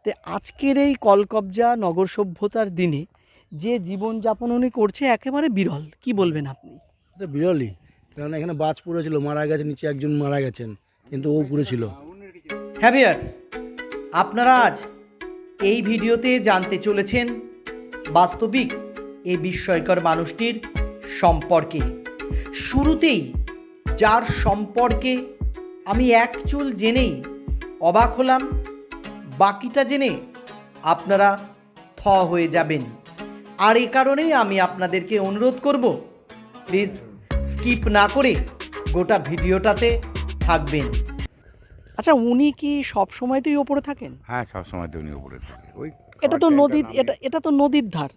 তো আজকের এই কলকবজা নগর সভ্যতার দিনে যে জীবনযাপন উনি করছে একেবারে বিরল, কি বলবেন আপনি? এটা বিরলই, কারণ এখানে বাজ পড়েছিল, মারা গেছে, নিচে একজন মারা গেছেন, কিন্তু ও পড়েছিল। হ্যাঁ ভিউয়ার্স, আপনারা আজ এই ভিডিওতে জানতে চলেছেন বাস্তবিক এই বিস্ময়কর মানুষটির সম্পর্কে। শুরুতেই যার সম্পর্কে আমি এক চুল জেনেই অবাক হলাম, বাকিটা জেনে আপনারা থ হয়ে যাবেন। আর এই কারণেই আমি আপনাদেরকে অনুরোধ করব, প্লিজ স্কিপ না করে গোটা ভিডিওটাতে থাকবেন। আচ্ছা, উনি কি সব সময়তেই ওপরে থাকেন? হ্যাঁ, সব সময় তো উনি উপরে থাকে। ওই এটা তো নদীর, এটা তো নদীর ধার।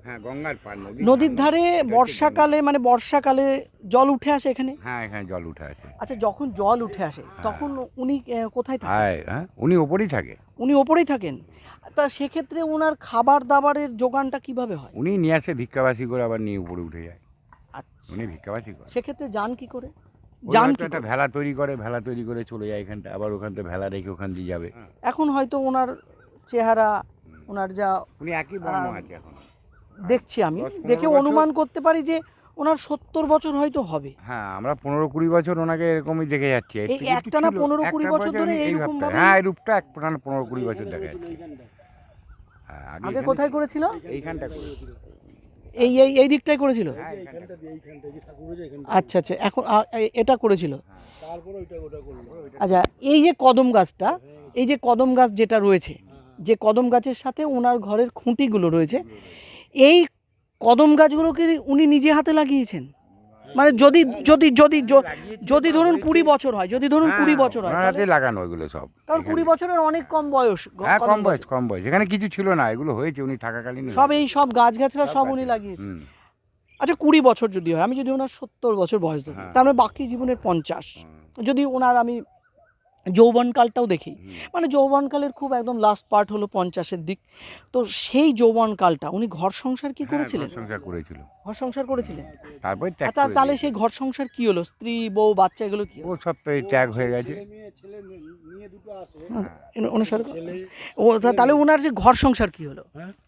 হ্যাঁ, গঙ্গার পার নদীর ধারে বর্ষাকালে, মানে বর্ষাকালে জল উঠে আসে এখানে? হ্যাঁ, এখানে জল উঠে আসে। আচ্ছা, যখন জল উঠে আসে তখন উনি কোথায় থাকেন? হ্যাঁ, উনি ওপরেই থাকে। উনি ওপরেই থাকেন। তা সেক্ষেত্রে ওনার খাবার দাবারের যোগানটা কিভাবে হয়? উনি নিয়ে আসে ভিক্ষাবাসী করে, আবার নিয়ে উপরে উঠে যায়। আচ্ছা, উনি ভিক্ষাবাসী করে। সেক্ষেত্রে যান কি করে? ওরা যান হয়তো কি একটা করে? ভেলা তৈরি করে চলে যায় এখানটা, আবার ওখান থেকে ভেলা রেখে ওখান দিয়ে যাবে। এখন হয়তো ওনার চেহারা, ওনার যা উনি একই বর্ণ আছে এখন। দেখছি আমি, 10-15 দেখে বছর। অনুমান করতে পারি যে ওনার 70 বছর হয়তো হবে। হ্যাঁ, আমরা 15-20 বছর ওনাকে এরকমই দেখে যাচ্ছি। এই একটু একটানা ছিল, 15-20 একটা বছর ধরে এই এইরকম ভাবটা। ভাবে? হ্যাঁ, এই রূপটা একটানা 15-20 বছর দেখা যাচ্ছে। হ্যাঁ, আগে এখানে কোথায় করেছিল? এইখানটা করে। এই এই এই দিকটাই করেছিল? হ্যাঁ, এইখানটা। আচ্ছা আচ্ছা, এখন এটা করেছিল। আচ্ছা, এই যে কদম গাছটা, এই যে কদম গাছ যেটা রয়েছে, যে কদম গাছের সাথে ওনার ঘরের খুঁটিগুলো রয়েছে, এই কদম গাছগুলোকে উনি নিজে হাতে লাগিয়েছেন? মানে যদি যদি যদি যদি ধরুন 20 বছর হয়, যদি ধরুন 20 বছর হয়, ওনার হাতে তাহলে- লাগানো ওইগুলো সব। কারণ 20 বছরের অনেক কম বয়স। হ্যাঁ, কদম গাছ। কম বয়স। এখানে কিছু ছিল না, এগুলো হয়েছে উনি থাকাকালীন। সব এই সব গাছগাছরা সব উনি লাগিয়েছেন। আচ্ছা, 20 বছর যদি হয়, আমি যদি ওনার 70 বছর বয়স ধরি, তার মানে বাকি জীবনের 50। যদি ওনার আমি যৌবনকালটাও দেখি, মানে যৌবনকালের খুব একদম লাস্ট পার্ট হলো 50-এর দিক, তো সেই যৌবনকালটা উনি ঘর সংসার কি করেছিলেন? সংসার করেছিল, ঘর সংসার করেছিলেন। তারপরে ত্যাগ আচ্ছা, করে তাহলে দিয়েছে। সেই ঘর সংসার কি হলো? স্ত্রী, বউ, বাচ্চা এগুলো কি হলো? ও সব তো এই ত্যাগ হয়ে গেছে। ওনার সাথে তাহলে ওনার যে ঘর সংসার কি হলো?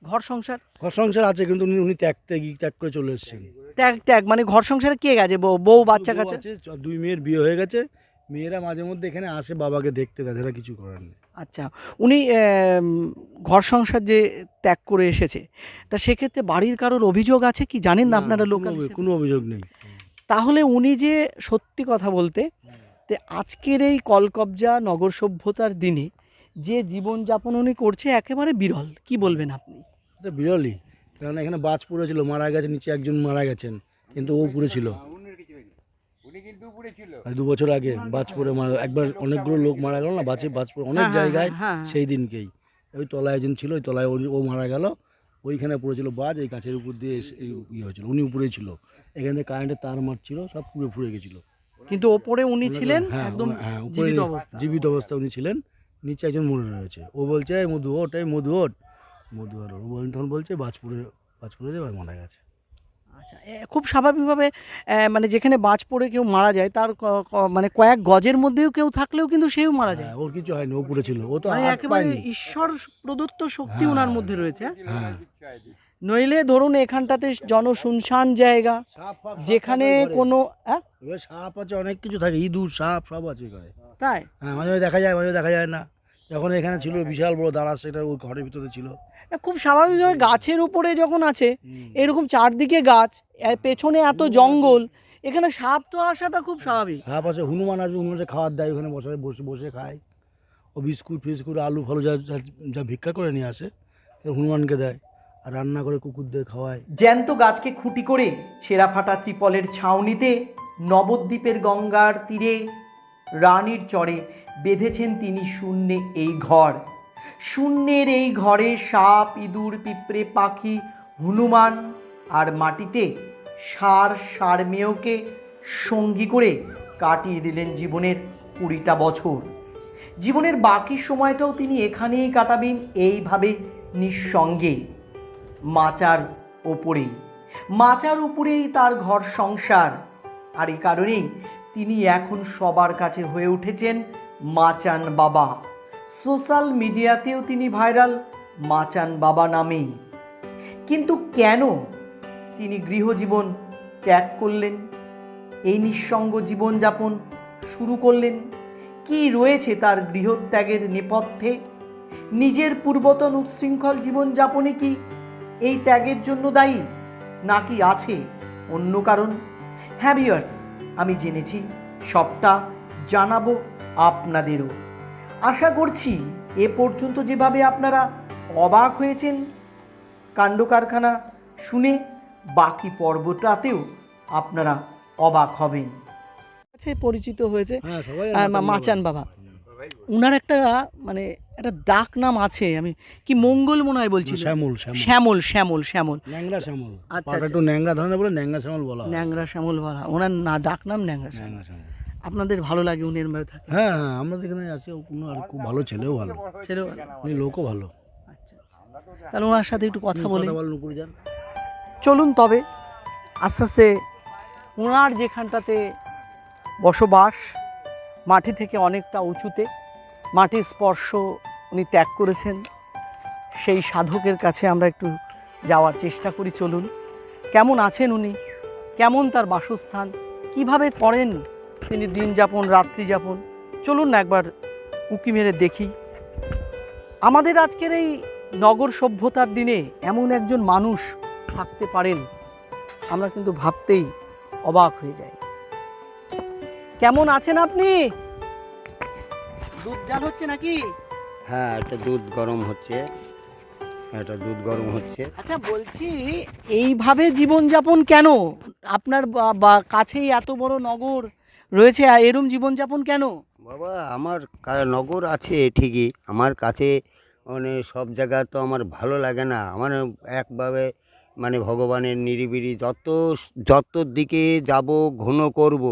ঘর সংসার ঘর সংসার আছে, কিন্তু উনি ত্যাগ করে চলে এসেছেন। ত্যাগ ত্যাগ মানে ঘর সংসারে কে গেছে? বউ বাচ্চা কাছে? 2 মেয়ের বিয়ে হয়ে গেছে, মেয়েরা মাঝে মধ্যে এখানে আসে বাবাকে দেখতে, তাছাড়া কিছু করার নেই। আচ্ছা, উনি ঘর সংসার যে ত্যাগ করে এসেছে, তা সেক্ষেত্রে বাড়ির কারোর অভিযোগ আছে কি, জানেন না আপনারা লোকাল? কোনো অভিযোগ নেই। তাহলে উনি যে সত্যি কথা বলতে, তে আজকের এই কলকবজা নগর সভ্যতার দিনে যে জীবনযাপন উনি করছে একেবারে বিরল, কি বলবেন আপনি? এটা বিরলই, কারণ এখানে বাজ পড়েছিল, মারা গেছে, নিচে একজন মারা গেছেন, কিন্তু ও পড়েছিল। আর 2 বছর আগে বাজ পড়ে একবার অনেকগুলো লোক মারা গেল না, বাজ পড়ে অনেক জায়গায়। সেই দিনকেই ওই তলায় একজন ছিল, ওই তলায় ও মারা গেল, ওইখানে পড়েছিল বাজ, এই গাছের উপর দিয়ে ইয়ে হয়েছিল, উনি উপরেই ছিল। এখান থেকে কারেন্টের তার মারছিল, সব পুড়ে গেছিল। কিন্তু ওপরে উনি ছিলেন একদম জীবিত অবস্থা। জীবিত অবস্থা উনি ছিলেন, নিচে একজন মরে রয়েছে। ও বলছে এই মধু ওঠ, এই মধু ওঠ, মধু আর ও তখন বলছে বাজ পড়ে যাবে, মারা গেছে। আচ্ছা, খুব স্বাভাবিকভাবে মানে যেখানে বাজ পড়ে কেউ মারা যায়, তার মানে কয়েক গজের মধ্যেও কেউ থাকলেও কিন্তু সেও মারা যায়। ওর কিছু হয়নি, ও পড়েছিল, ও তো মানে হাত একেবারে পায়নি। ঈশ্বর প্রদত্ত শক্তি ওনার মধ্যে রয়েছে। হ্যাঁ, নইলে ধরুন এখানটাতে জনশুনশান জায়গা, যেখানে কোনো এবার সাপ আছে, অনেক কিছু থাকে, ইঁদুর, সাপ সব আছে এখানে। তাই হ্যাঁ, মাঝে মাঝে দেখা যায়, মাঝে দেখা যায় না। যখন এখানে ছিল বিশাল বড় দাঁড়া, সেটা ওই ঘরের ভিতরে ছিল। খুব স্বাভাবিকভাবে গাছের উপরে যখন আছে, এরকম চারদিকে গাছ, পেছনে এত জঙ্গল, এখানে সাপ তো আসাটা খুব স্বাভাবিক। সাপ আছে, হনুমান আছে, হনুমানের খাবার দেয়, ওখানে বসে বসে খায়। ও বিস্কুট আলু ফালু যা যা ভিক্ষা করে নিয়ে আসে, হনুমানকে দেয়, আর রান্না করে কুকুরদের খাওয়ায়। জ্যান্ত গাছকে খুঁটি করে ছেঁড়া ফাটা চিপলের ছাউনিতে নবদ্বীপের গঙ্গার তীরে রানীর চরে বেঁধেছেন তিনি শূন্যে এই ঘর। শূন্যের এই ঘরে সাপ, ইঁদুর, পিঁপড়ে, পাখি, হনুমান আর মাটিতে সারমেয়কে সঙ্গী করে কাটিয়ে দিলেন জীবনের 20টা বছর। জীবনের বাকি সময়টাও তিনি এখানেই কাটাবেন, এইভাবে নিঃসঙ্গে। মাচার উপরেই তার ঘর সংসার। আর এই কারণেই তিনি এখন সবার কাছে হয়ে উঠেছেন মাচান বাবা। সোশ্যাল মিডিয়াতেও তিনি ভাইরাল মাচান বাবা নামেই। কিন্তু কেন তিনি গৃহজীবন ত্যাগ করলেন, এই নিঃসঙ্গ জীবনযাপন শুরু করলেন? কি রয়েছে তার গৃহত্যাগের নেপথ্যে? নিজের পূর্বতন উচ্ছৃঙ্খল জীবনযাপনে কি এই ত্যাগের জন্য দায়ী, নাকি আছে অন্য কারণ? হ্যাঁ ভিউয়ার্স, আমি জেনেছি, সবটা জানাবো আপনাদেরও। আশা করছি এ পর্যন্ত যেভাবে আপনারা অবাক হয়েছেন কাণ্ড কারখানা শুনে, বাকি পর্বটাতেও আপনারা অবাক হবেন। পরিচিত হয়েছে হ্যাঁ, সবাই মাচান বাবা। উনার একটা মানে একটা ডাক নাম আছে, আমি কি মঙ্গল মনে হয় বলছিল, শ্যামল শ্যামল শ্যামল শ্যামল ন্যাংরা শ্যামল। আচ্ছা, একটু ন্যাংরা ধরনের বলে ন্যাংরা শ্যামল বলা হয়। ন্যাংরা শ্যামল বলা, ওনার না ডাক নাম ন্যাংরা শ্যামল। ন্যাংরা শ্যামল। আপনাদের ভালো লাগে উনি এরভাবে থাকে? হ্যাঁ হ্যাঁ, আমাদের এখানে আছে কোনো, আর খুব ভালো ছেলেও ভালো, ছেড়ে উনি লোকও ভালো। আচ্ছা, তাহলে ওনার সাথে একটু কথা বলি। বলেন উপরে যান। চলুন তবে আস্তে আস্তে ওনার যেখানটাতে বসবাস, মাটি থেকে অনেকটা উঁচুতে, মাটির স্পর্শ উনি ত্যাগ করেছেন, সেই সাধকের কাছে আমরা একটু যাওয়ার চেষ্টা করি। চলুন, কেমন আছেন উনি, কেমন তার বাসস্থান, কিভাবে করেন তিনি দিন যাপন, রাত্রি যাপন, চলুন না একবার উঁকি মেরে দেখি। আমাদের আজকের এই নগর সভ্যতার দিনে এমন একজন মানুষ থাকতে পারেন, আমরা কিন্তু ভাবতেই অবাক হয়ে যাই। কেমন আছেন আপনি? দুধ জাল হচ্ছে নাকি? হ্যাঁ, এটা দুধ গরম হচ্ছে, এটা দুধ গরম হচ্ছে। আচ্ছা, বলছি এইভাবে জীবনযাপন কেন? আপনার কাছেই এত বড় নগর রয়েছে, আর এরম জীবনযাপন কেন? বাবা, আমার নগর আছে ঠিকই, আমার কাছে মানে সব জায়গা তো আমার ভালো লাগে না। আমার একভাবে মানে ভগবানের নিরিবিলি, যত দিকে যাব ঘন করব,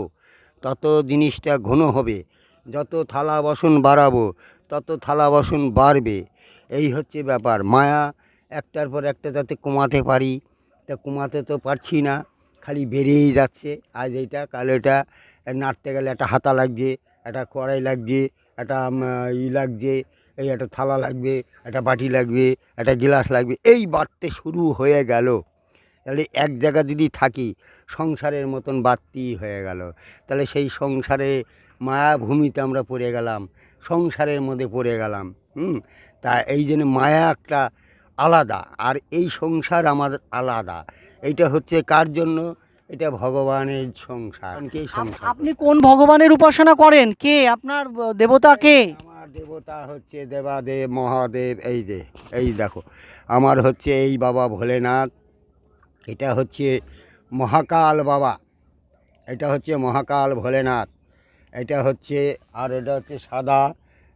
তত জিনিসটা ঘন হবে। যত থালা বাসন বাড়াবো, তত থালা বাসন বাড়বে। এই হচ্ছে ব্যাপার। মায়া একটার পর একটা যাতে কমাতে পারি, তা কমাতে তো পারছি না, খালি বেড়েই যাচ্ছে। আজ এইটা, কাল এটা, নাড়তে গেলে একটা হাতা লাগছে, একটা কড়াই লাগছে, একটা লাগছে, এই একটা থালা লাগবে, একটা বাটি লাগবে, একটা গ্লাস লাগবে, এই বাড়তে শুরু হয়ে গেল। তাহলে এক জায়গা যদি থাকি, সংসারের মতন বাড়তি হয়ে গেল। তাহলে সেই সংসারে মায়াভূমিতে আমরা পড়ে গেলাম, সংসারের মধ্যে পড়ে গেলাম। তা এই জন্য মায়া একটা আলাদা, আর এই সংসার আমার আলাদা। এইটা হচ্ছে কার জন্য? এটা ভগবানের সংসার। আপনি কোন ভগবানের উপাসনা করেন? কে আপনার দেবতা? কে আমার দেবতা? হচ্ছে দেবাদেব মহাদেব। এই দেখো, আমার হচ্ছে এই বাবা ভোলেনাথ, এটা হচ্ছে মহাকাল বাবা, এটা হচ্ছে মহাকাল ভোলেনাথ, এটা হচ্ছে, আর এটা হচ্ছে সাদা,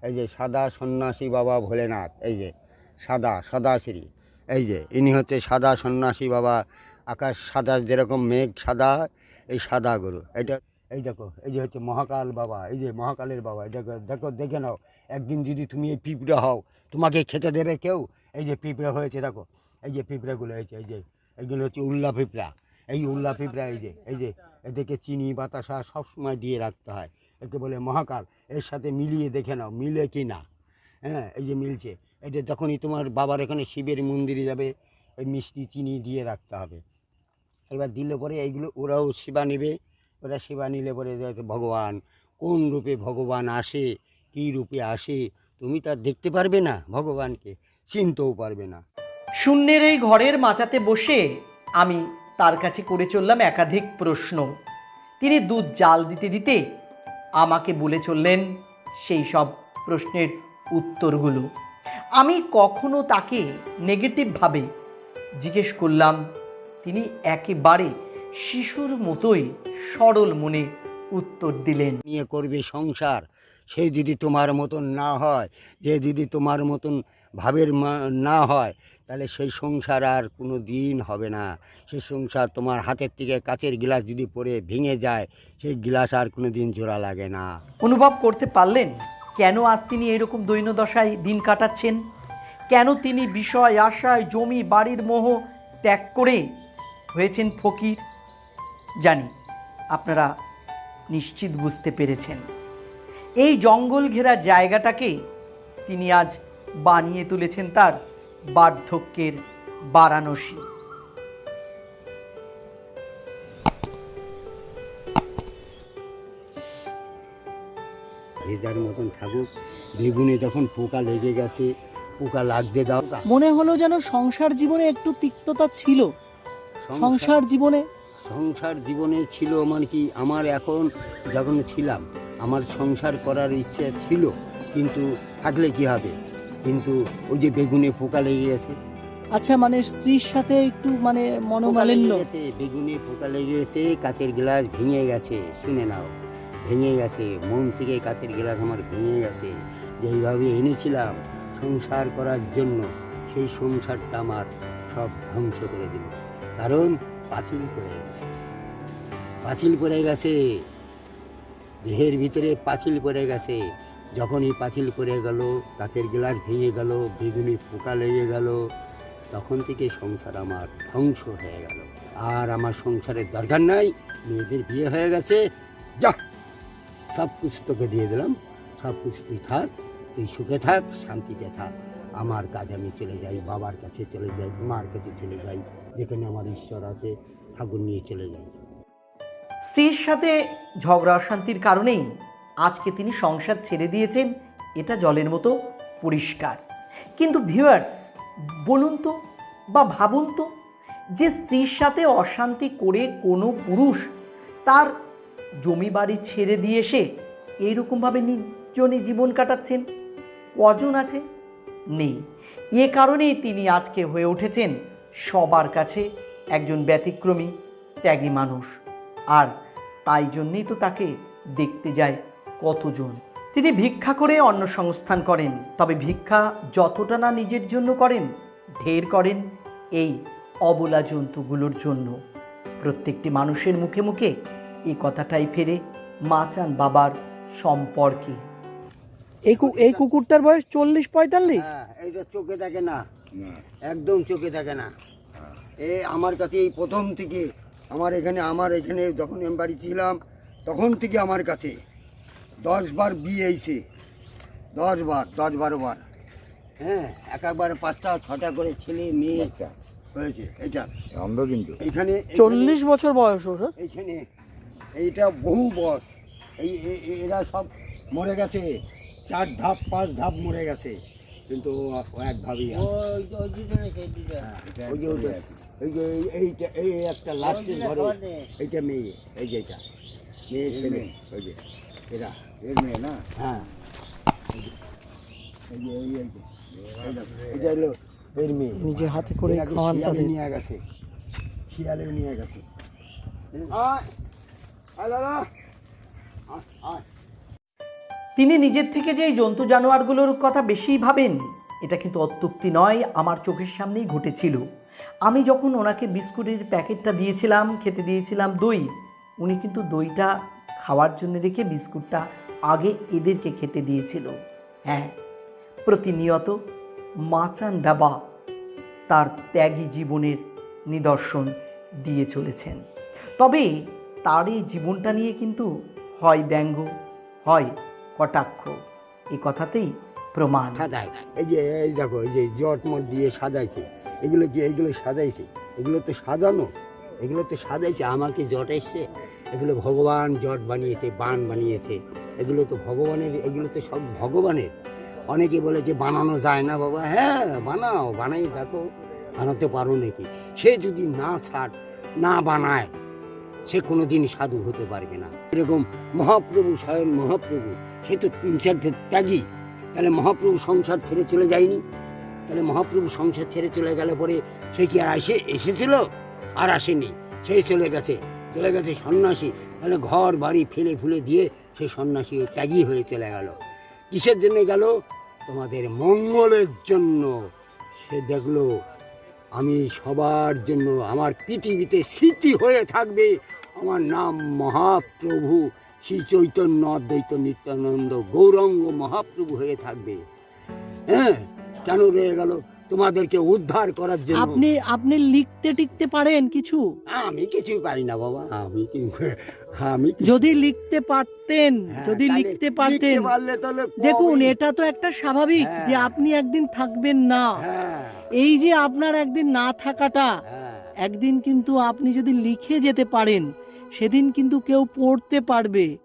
এই যে সাদা সন্ন্যাসী বাবা ভোলেনাথ, এই যে সাদাশ্রী, এই যে ইনি হচ্ছে সাদা সন্ন্যাসী বাবা। আকাশ সাদা, যেরকম মেঘ সাদা, এই সাদা গরু। এটা এই দেখো, এই যে হচ্ছে মহাকাল বাবা, এই যে মহাকালের বাবা। দেখো দেখে নাও, একদিন যদি তুমি এই পিঁপড়া হও, তোমাকে খেতে দেবে কেউ? এই যে পিঁপড়া হয়েছে, দেখো এই যে পিঁপড়াগুলো হয়েছে, এই যে এইগুলো হচ্ছে উল্লা পিঁপড়া। এই উল্লা পিঁপড়া, এই যে এদেরকে চিনি বাতাসা সবসময় দিয়ে রাখতে হয়, একে বলে মহাকাল। এর সাথে মিলিয়ে দেখে নাও মিলে কি না। হ্যাঁ, এই যে মিলছে। এটা যখনই তোমার বাবার এখানে শিবের মন্দিরে যাবে, এই মিষ্টি চিনি দিয়ে রাখতে হবে। এবার দিলে পরে এইগুলো ওরাও সেবা নেবে, ওরা সেবা নিলে পরে ভগবান কোন রূপে ভগবান আসে, কী রূপে আসে, তুমি তার দেখতে পারবে না, ভগবানকে চিনতেও পারবে না। শূন্যের এই ঘরের মাচাতে বসে আমি তার কাছে করে চললাম একাধিক প্রশ্ন। তিনি দুধ জাল দিতে দিতে আমাকে বলে চললেন সেই সব প্রশ্নের উত্তরগুলো। আমি কখনো তাকে নেগেটিভভাবে জিজ্ঞেস করলাম, তিনি একেবারে শিশুর মতোই সরল মনে উত্তর দিলেন। নিয়ে করবে সংসার, সে যদি তোমার মতন না হয়, যে যদি তোমার মতন ভাবের না হয়, তাহলে সেই সংসার আর কোনো দিন হবে না। সেই সংসার তোমার হাতের থেকে কাচের গ্লাস যদি পড়ে ভেঙে যায়, সেই গ্লাস আর কোনো দিন জোড়া লাগে না। অনুভব করতে পারলেন কেন আজ তিনি এরকম দৈন্যদশায় দিন কাটাচ্ছেন? কেন তিনি বিষয় আশায়, জমি বাড়ির মোহ ত্যাগ করে হয়েছেন ফকির? জানি আপনারা নিশ্চিত বুঝতে পেরেছেন। এই জঙ্গল ঘেরা জায়গাটাকে তিনি আজ বানিয়ে তুলেছেন তার বার্ধক্যের বারাণসী। ভেজার মতন থাকুক, বেগুনে যখন পোকা লেগে গেছে, পোকা লাগতে দাও। মনে হলো যেন সংসার জীবনে একটু তিক্ততা ছিল। সংসার জীবনে সংসার জীবনে ছিল মানে কি, আমার এখন যখন ছিলাম আমার সংসার করার ইচ্ছে ছিল, কিন্তু থাকলে কি হবে, কিন্তু ওই যে বেগুনে পোকা লেগে গেছে। আচ্ছা, মানে স্ত্রীর সাথে একটু মানে পোকা মনোমালিন্য। লেগে গেছে, বেগুনে পোকা লেগে গেছে, কাঁচের গ্লাস ভেঙে গেছে, শুনে নাও, ভেঙে গেছে, মন থেকে কাঁচের গ্লাস আমার ভেঙে গেছে। যেইভাবে এনেছিলাম সংসার করার জন্য, সেই সংসারটা আমার সব ধ্বংস করে দিল। কারণ পাঁচিল পড়ে গেছে, পাঁচিল পড়ে গেছে, দেহের ভিতরে পাঁচিল পড়ে গেছে। যখনই পাঁচিল পড়ে গেল, কাঁচের গ্লাস ভেঙে গেল, বেগুনে পোকা লেগে গেল, তখন থেকে সংসার আমার ধ্বংস হয়ে গেল। আর আমার সংসারের দরকার নাই, মেয়েদের বিয়ে হয়ে গেছে, যা সব কিছু তোকে দিয়ে দিলাম, সব কিছু তুই থাক, তুই সুখে থাক, শান্তিতে থাক। আমার কাজ আমি চলে যাই, বাবার কাছে চলে যাই, মার কাছে চলে যাই, যেখানে আমার ঈশ্বর আছে, ঠাকুর নিয়ে চলে যাই। স্ত্রীর সাথে ঝগড়া অশান্তির কারণেই আজকে তিনি সংসার ছেড়ে দিয়েছেন, এটা জলের মতো পরিষ্কার। কিন্তু ভিউয়ার্স, বলুন তো বা ভাবুন তো, যে স্ত্রীর সাথে অশান্তি করে কোনো পুরুষ তার জমি বাড়ি ছেড়ে দিয়ে এসে এইরকমভাবে নির্জনে জীবন কাটাচ্ছেন, কজন আছে? নেই। এ কারণেই তিনি আজকে হয়ে উঠেছেন সবার কাছে একজন ব্যতিক্রমী ত্যাগী মানুষ। আর তাই জন্যেই তো তাকে দেখতে যায় কতজন। তিনি ভিক্ষা করে অন্ন সংস্থান করেন, তবে ভিক্ষা যতটা না নিজের জন্য করেন, ঢের করেন এই অবলা জন্তুগুলোর জন্য। প্রত্যেকটি মানুষের মুখে মুখে এই কথাটাই ফেরে মাচান বাবার সম্পর্কে। এই কুকুরটার বয়স 40-45। হ্যাঁ, এইটা চোখে দেখে না, একদম চোখে দেখে না। আমার কাছে এই প্রথম থেকে আমার এখানে যখন আমি বাড়ি ছিলাম তখন থেকে আমার কাছে 10 বার বিয়ে হয়েছে, 10-12 বার। হ্যাঁ, একবার 5টা 6টা করে ছেলে মেয়ে হয়েছে। এটা অন্ধ কিন্তু এখানে 40 বছর বয়স ওর। এইখানে এইটা বহু বয়স। এরা সব মরে গেছে, 4 ধাপ 5 ধাপ মরে গেছে, কিন্তু ও এক ধাপই আছে। ওই যে ওটা, এইটা এই একটা লাস্টের ঘরে, এইটা মেয়ে, এই যে এটা মেয়ে ছেলে, ওই যে এরা এর মেয়ে না। হ্যাঁ, এটা হলো এর মেয়ে। নিজে হাতে করে এরাকে খাওয়ান শিয়ালে তাদের। নিয়ে গেছে, শিয়ালে নিয়ে গেছে। তিনি নিজের থেকে যে এই জন্তু জানোয়ারগুলোর কথা বেশি ভাবেন, এটা কিন্তু অত্যুক্তি নয়, আমার চোখের সামনেই ঘটেছিল। আমি যখন ওনাকে বিস্কুটের প্যাকেটটা দিয়েছিলাম, খেতে দিয়েছিলাম দই, উনি কিন্তু দইটা খাওয়ার জন্য রেখে বিস্কুটটা আগে এদেরকে খেতে দিয়েছিল। হ্যাঁ, প্রতিনিয়ত মাচান বাবা তার ত্যাগী জীবনের নিদর্শন দিয়ে চলেছেন। তবে তার এই জীবনটা নিয়ে কিন্তু হয় ব্যঙ্গ, হয় কটাক্ষ, এই কথাতেই প্রমাণ। সাদায় এই যে এই দেখো, এই যে জটমট দিয়ে সাজাইছে, এগুলো কি এইগুলো সাজাইছে, এগুলো তো সাজানো, এগুলো তো সাজাইছে। আমাকে জট এসছে, এগুলো ভগবান জট বানিয়েছে, বান বানিয়েছে, এগুলো তো ভগবানের, এগুলো তো সব ভগবানের। অনেকে বলে যে বানানো যায় না বাবা, হ্যাঁ বানাও, বানাই দেখো, বানাতে পারো নাকি। সে যদি না বানায়, সে কোনো দিন সাধু হতে পারবে না। এরকম মহাপ্রভু, স্বয়ং মহাপ্রভু, সে তো ত্যাগী। তাহলে মহাপ্রভু সংসার ছেড়ে চলে যায়নি? তাহলে মহাপ্রভু সংসার ছেড়ে চলে গেলে পরে সে কি আর এসেছিল? আর আসেনি, সেই চলে গেছে সন্ন্যাসী। তাহলে ঘর বাড়ি ফেলে ফুলে দিয়ে সে সন্ন্যাসী ত্যাগী হয়ে চলে গেল। কিসের জন্য গেল? তোমাদের মঙ্গলের জন্য। সে দেখলো আমি সবার জন্য, আমার পৃথিবীতে স্মৃতি হয়ে থাকবে আমার নাম মহাপ্রভু শ্রী চৈতন্য অদ্বৈত নিত্যানন্দ গৌরাঙ্গ মহাপ্রভু হয়ে থাকবে। হ্যাঁ, কেন রয়ে গেল? তোমাদেরকে উদ্ধার করার জন্য। আপনি আপনি লিখতে টিখতে পারেন কিছু? আমি কিছুই পারি না বাবা, আমি যদি লিখতে পারতেন, যদি তাহলে লিখতে পারতেন, লিখতে পারলে তাহলে দেখুন কবেই। এটা তো একটা স্বাভাবিক যে আপনি একদিন থাকবেন না। হ্যাঁ, এই যে আপনার একদিন না থাকাটা, হ্যাঁ। একদিন কিন্তু আপনি যদি লিখে যেতে পারেন, সেদিন কিন্তু কেউ পড়তে পারবে।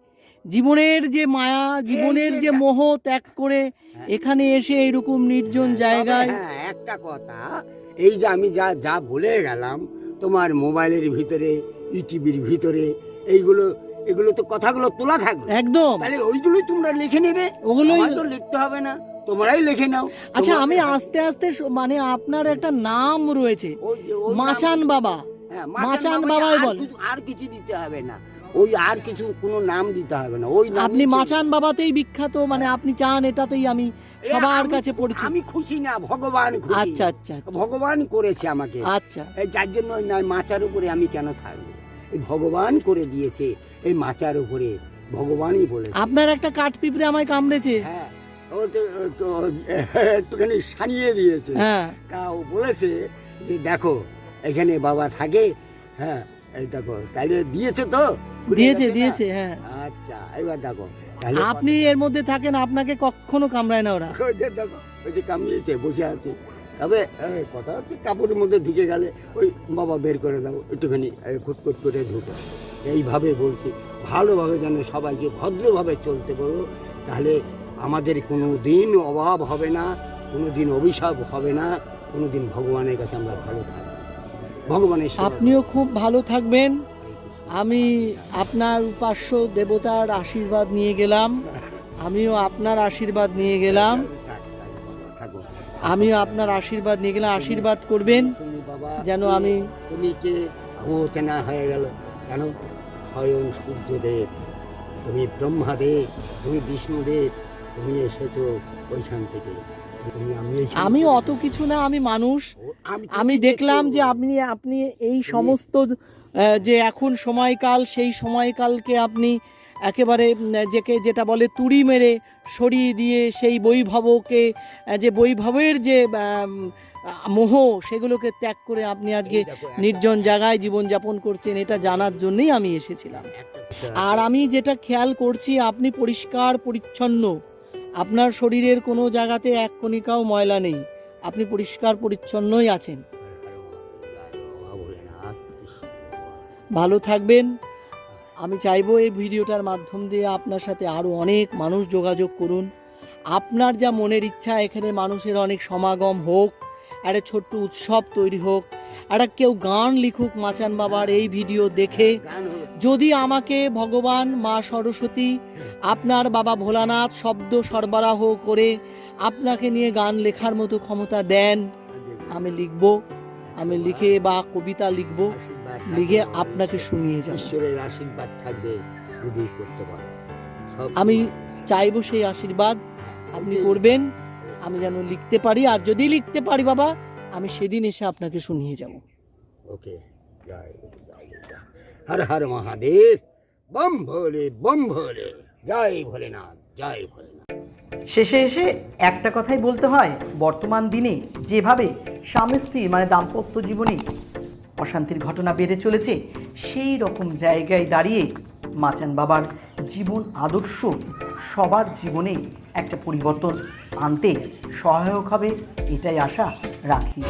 জীবনের যে মায়া, জীবনের যে মোহ ত্যাগ করে এখানে এসে এরকম নির্জন জায়গায়, তবে হ্যাঁ, একটা কথা, এই যে আমি যা যা বলে গেলাম তোমার মোবাইলের ভিতরে, ইউটিউবের ভিতরে, এগুলো তো কথাগুলো তোলা থাকবে, একদম তাহলে ওইগুলোই তোমরা লিখে নেবে, ওগুলোই। আমায় তো লিখতে হবে না, তোমরাই লিখে নাও। আচ্ছা, তোমাদের আমি হাতে- আস্তে আস্তে মানে আপনার একটা নাম রয়েছে, ওই নাম- মাচান বাবা। হ্যাঁ, মাচান বাবাই, বাবাই আর বলে। আর কিছু দিতে হবে না, ওই আর কিছু কোনো নাম দিতে হবে না, ওই নামই আপনি চলবে। মাচান বাবাতেই বিখ্যাত, মানে আপনি চান এটাতেই আমি এ, সবার আমি- কাছে পরিচিত। আমি খুশি না, ভগবান খুশি। আচ্ছা আচ্ছা আচ্ছা, ভগবান করেছে আমাকে, আচ্ছা। এই যার জন্য ওই নয় মাচার উপরে আমি কেন থাকবো, এই ভগবান করে দিয়েছে, এই মাচার উপরে ভগবানই বলেছে। আপনার একটা কাঠ পিঁপড়ে আমায় কামড়েছে। হ্যাঁ, ও তো একটুখানি সানিয়ে দিয়েছে। হ্যাঁ, তা ও বলেছে যে দেখো এখানে বাবা থাকে, হ্যাঁ এই দেখো, তাহলে দিয়েছে তো, ভুলে দিয়েছে গেছে না? দিয়েছে, হ্যাঁ। আচ্ছা, এবার দেখো তাহলে আপনি এর মধ্যে থাকেন, আপনাকে কখনো কামড়ায় না ওরা। ওই যে দেখো, ওই যে কামড়িয়েছে, বসে আছে। তবে কথা হচ্ছে কাপড়ের মধ্যে ঢুকে গেলে ওই বাবা বের করে দাও, একটুখানি খুটখুট করে ঢুকে। এইভাবে বলছি, ভালোভাবে যেন সবাইকে ভদ্রভাবে চলতে পারো, তাহলে আমাদের কোনো দিন অভাব হবে না, কোনো দিন অভিশাপ হবে না, কোনো দিন ভগবানের কাছে আমরা ভালো থাকবো, ভগবানের সেবা আপনিও খুব ভালো থাকবেন। করবো। আমি আপনার উপাস্য দেবতার আশীর্বাদ নিয়ে গেলাম, আমিও আপনার আশীর্বাদ নিয়ে গেলাম, থাকো। আমিও আপনার আশীর্বাদ নিয়ে গেলাম। আশীর্বাদ করবেন তুমি বাবা যেন কে? আমি- তুমি কে? ও চেনা হয়ে গেল কেন? স্বয়ং সূর্যদেব, তুমি ব্রহ্মাদেব, তুমি বিষ্ণুদেব, তুমি এসেছো ওইখান থেকে। তুমি আমি অত কিছু না, আমি মানুষ। আমি তুমি দেখলাম দেখেছো। যে আপনি এই সমস্ত যে এখন সময়কাল, সেই সময়কালকে আপনি একেবারে যেটা বলে তুড়ি মেরে সরিয়ে দিয়ে সেই বৈভবকে, যে বৈভবের যে মোহ, সেগুলোকে ত্যাগ করে আপনি আজকে নির্জন জায়গায় জীবনযাপন করছেন, এটা জানার জন্যই আমি এসেছিলাম। আর আমি যেটা খেয়াল করছি, আপনি পরিষ্কার পরিচ্ছন্ন, আপনার শরীরের কোনো জায়গাতে এক কণিকাও ময়লা নেই, আপনি পরিষ্কার পরিচ্ছন্নই আছেন। ভালো থাকবেন। আমি চাইবো এই ভিডিওটার মাধ্যম দিয়ে আপনার সাথে আরও অনেক মানুষ যোগাযোগ করুন। আপনার যা মনের ইচ্ছা, এখানে মানুষের অনেক সমাগম হোক, একটা ছোট্ট উৎসব তৈরি হোক, একটা কেউ গান লিখুক মাচান বাবার এই ভিডিও দেখে। যদি আমাকে ভগবান মা সরস্বতী, আপনার বাবা ভোলানাথ শব্দ সরবরাহ করে আপনাকে নিয়ে গান লেখার মতো ক্ষমতা দেন, আমি লিখব, আমি লিখে বা কবিতা লিখব, লিখে আপনাকে শুনিয়ে যাব। ঈশ্বরের আশীর্বাদ থাকবে যদি করতে পারো। আমি চাইবো সেই আশীর্বাদ আপনি করবেন, আমি যেন লিখতে পারি। আর যদি লিখতে পারি বাবা, আমি সেদিন এসে আপনাকে শুনিয়ে যাব। ওকে, জয় হর হর মহাদেব, বম ভোলে, জয় ভোলেনাথ, জয় ভোলেনাথ। শেষে এসে একটা কথাই বলতে হয়, বর্তমান দিনে যেভাবে স্বামী স্ত্রী মানে দাম্পত্য জীবনে অশান্তির ঘটনা বেড়ে চলেছে, সেই রকম জায়গায় দাঁড়িয়ে মাচান বাবার জীবন আদর্শ সবার জীবনে একটা পরিবর্তন আনতে সহায়ক হবে, এটাই আশা রাখি।